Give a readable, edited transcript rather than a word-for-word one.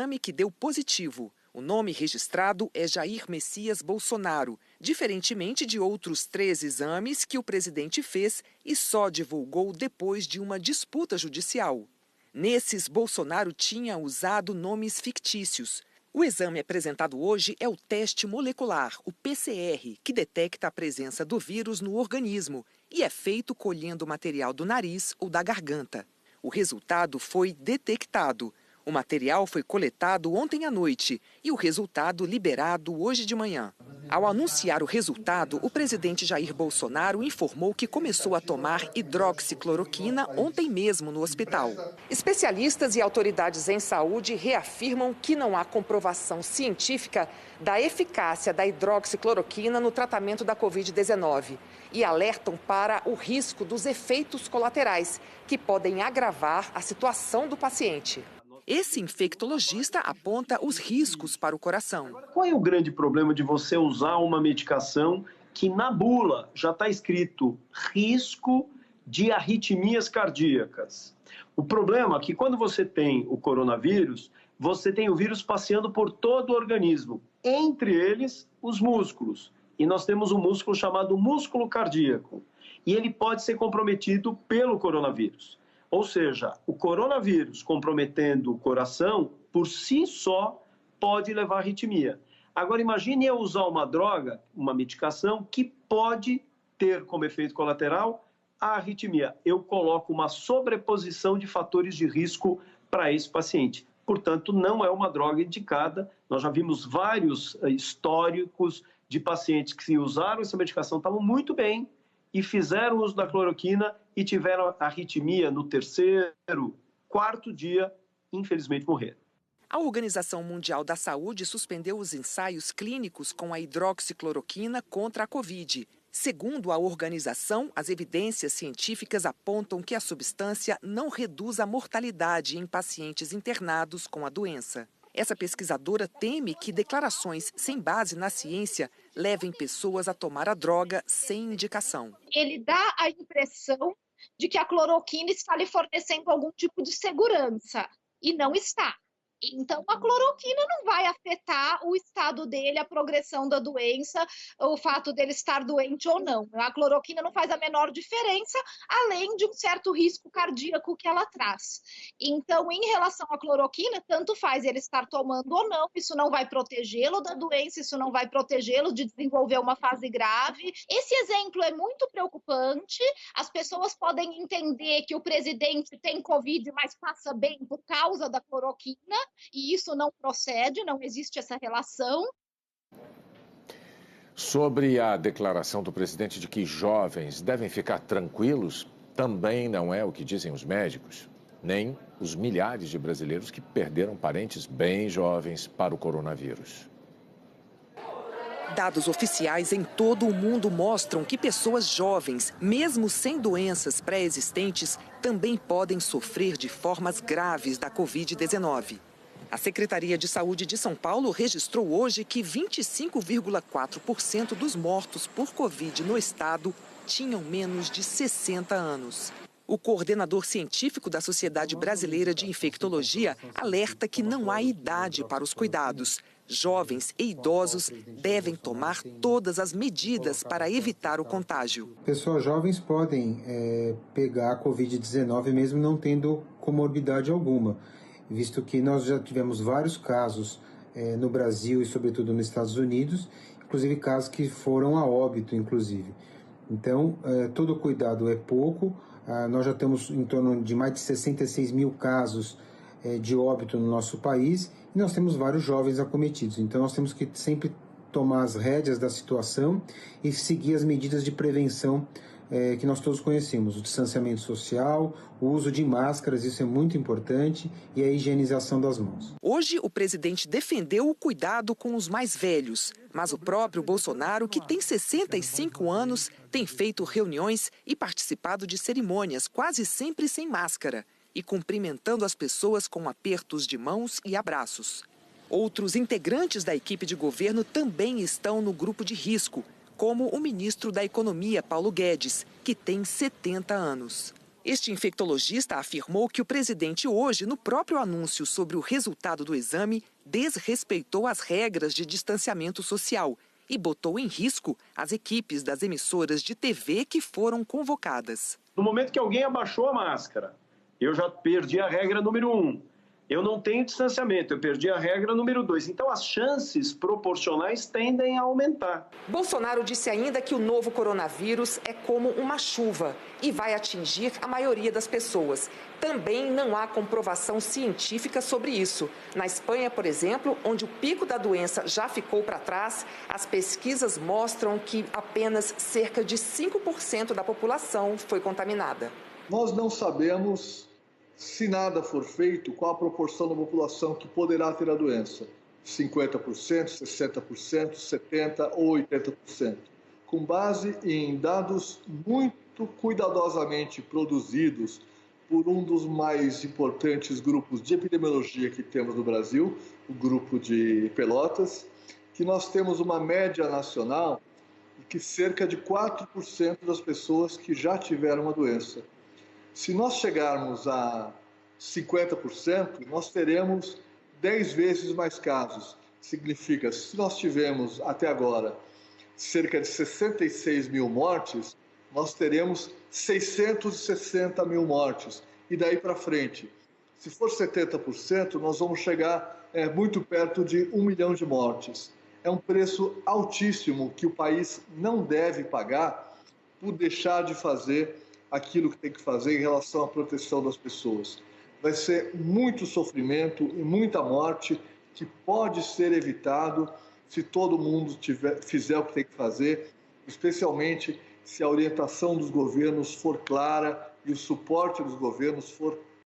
exame que deu positivo. O nome registrado é Jair Messias Bolsonaro, diferentemente de outros 3 exames que o presidente fez e só divulgou depois de uma disputa judicial. Nesses, Bolsonaro tinha usado nomes fictícios. O exame apresentado hoje é o teste molecular, o PCR, que detecta a presença do vírus no organismo e é feito colhendo material do nariz ou da garganta. O resultado foi detectado. O material foi coletado ontem à noite e o resultado liberado hoje de manhã. Ao anunciar o resultado, o presidente Jair Bolsonaro informou que começou a tomar hidroxicloroquina ontem mesmo no hospital. Especialistas e autoridades em saúde reafirmam que não há comprovação científica da eficácia da hidroxicloroquina no tratamento da Covid-19 e alertam para o risco dos efeitos colaterais, que podem agravar a situação do paciente. Esse infectologista aponta os riscos para o coração. Qual é o grande problema de você usar uma medicação que na bula já está escrito risco de arritmias cardíacas? O problema é que quando você tem o coronavírus, você tem o vírus passeando por todo o organismo, entre eles os músculos. E nós temos um músculo chamado músculo cardíaco. E ele pode ser comprometido pelo coronavírus. Ou seja, o coronavírus comprometendo o coração, por si só, pode levar à arritmia. Agora, imagine eu usar uma droga, uma medicação, que pode ter como efeito colateral a arritmia. Eu coloco uma sobreposição de fatores de risco para esse paciente. Portanto, não é uma droga indicada. Nós já vimos vários históricos de pacientes que, se usaram essa medicação, estavam muito bem e fizeram uso da cloroquina e tiveram arritmia no 3º, 4º dia, infelizmente morreram. A Organização Mundial da Saúde suspendeu os ensaios clínicos com a hidroxicloroquina contra a Covid. Segundo a organização, as evidências científicas apontam que a substância não reduz a mortalidade em pacientes internados com a doença. Essa pesquisadora teme que declarações sem base na ciência levem pessoas a tomar a droga sem indicação. Ele dá a impressão de que a cloroquina está lhe fornecendo algum tipo de segurança, e não está. Então, a cloroquina não vai afetar o estado dele, a progressão da doença, o fato dele estar doente ou não. A cloroquina não faz a menor diferença, além de um certo risco cardíaco que ela traz. Então, em relação à cloroquina, tanto faz ele estar tomando ou não, isso não vai protegê-lo da doença, isso não vai protegê-lo de desenvolver uma fase grave. Esse exemplo é muito preocupante, as pessoas podem entender que o presidente tem Covid, mas passa bem por causa da cloroquina, e isso não procede, não existe essa relação. Sobre a declaração do presidente de que jovens devem ficar tranquilos, também não é o que dizem os médicos, nem os milhares de brasileiros que perderam parentes bem jovens para o coronavírus. Dados oficiais em todo o mundo mostram que pessoas jovens, mesmo sem doenças pré-existentes, também podem sofrer de formas graves da Covid-19. A Secretaria de Saúde de São Paulo registrou hoje que 25,4% dos mortos por Covid no estado tinham menos de 60 anos. O coordenador científico da Sociedade Brasileira de Infectologia alerta que não há idade para os cuidados. Jovens e idosos devem tomar todas as medidas para evitar o contágio. Pessoas jovens podem pegar a Covid-19 mesmo não tendo comorbidade alguma, visto que nós já tivemos vários casos no Brasil e sobretudo nos Estados Unidos, inclusive casos que foram a óbito, inclusive. Então, todo cuidado é pouco. Nós já temos em torno de mais de 66 mil casos de óbito no nosso país e nós temos vários jovens acometidos. Então, nós temos que sempre tomar as rédeas da situação e seguir as medidas de prevenção que nós todos conhecemos, o distanciamento social, o uso de máscaras, isso é muito importante, e a higienização das mãos. Hoje, o presidente defendeu o cuidado com os mais velhos, mas o próprio Bolsonaro, que tem 65 anos, tem feito reuniões e participado de cerimônias quase sempre sem máscara e cumprimentando as pessoas com apertos de mãos e abraços. Outros integrantes da equipe de governo também estão no grupo de risco, como o ministro da Economia, Paulo Guedes, que tem 70 anos. Este infectologista afirmou que o presidente hoje, no próprio anúncio sobre o resultado do exame, desrespeitou as regras de distanciamento social e botou em risco as equipes das emissoras de TV que foram convocadas. No momento que alguém abaixou a máscara, eu já perdi a regra número 1. Eu não tenho distanciamento, eu perdi a regra número 2. Então, as chances proporcionais tendem a aumentar. Bolsonaro disse ainda que o novo coronavírus é como uma chuva e vai atingir a maioria das pessoas. Também não há comprovação científica sobre isso. Na Espanha, por exemplo, onde o pico da doença já ficou para trás, as pesquisas mostram que apenas cerca de 5% da população foi contaminada. Nós não sabemos, se nada for feito, qual a proporção da população que poderá ter a doença. 50%, 60%, 70% ou 80%. Com base em dados muito cuidadosamente produzidos por um dos mais importantes grupos de epidemiologia que temos no Brasil, o grupo de Pelotas, que nós temos uma média nacional de que cerca de 4% das pessoas que já tiveram a doença. Se nós chegarmos a 50%, nós teremos 10 vezes mais casos. Significa, se nós tivemos até agora cerca de 66 mil mortes, nós teremos 660 mil mortes. E daí para frente, se for 70%, nós vamos chegar muito perto de 1 milhão de mortes. É um preço altíssimo que o país não deve pagar por deixar de fazer aquilo que tem que fazer em relação à proteção das pessoas. Vai ser muito sofrimento e muita morte que pode ser evitado se todo mundo fizer o que tem que fazer, especialmente se a orientação dos governos for clara e o suporte dos governos for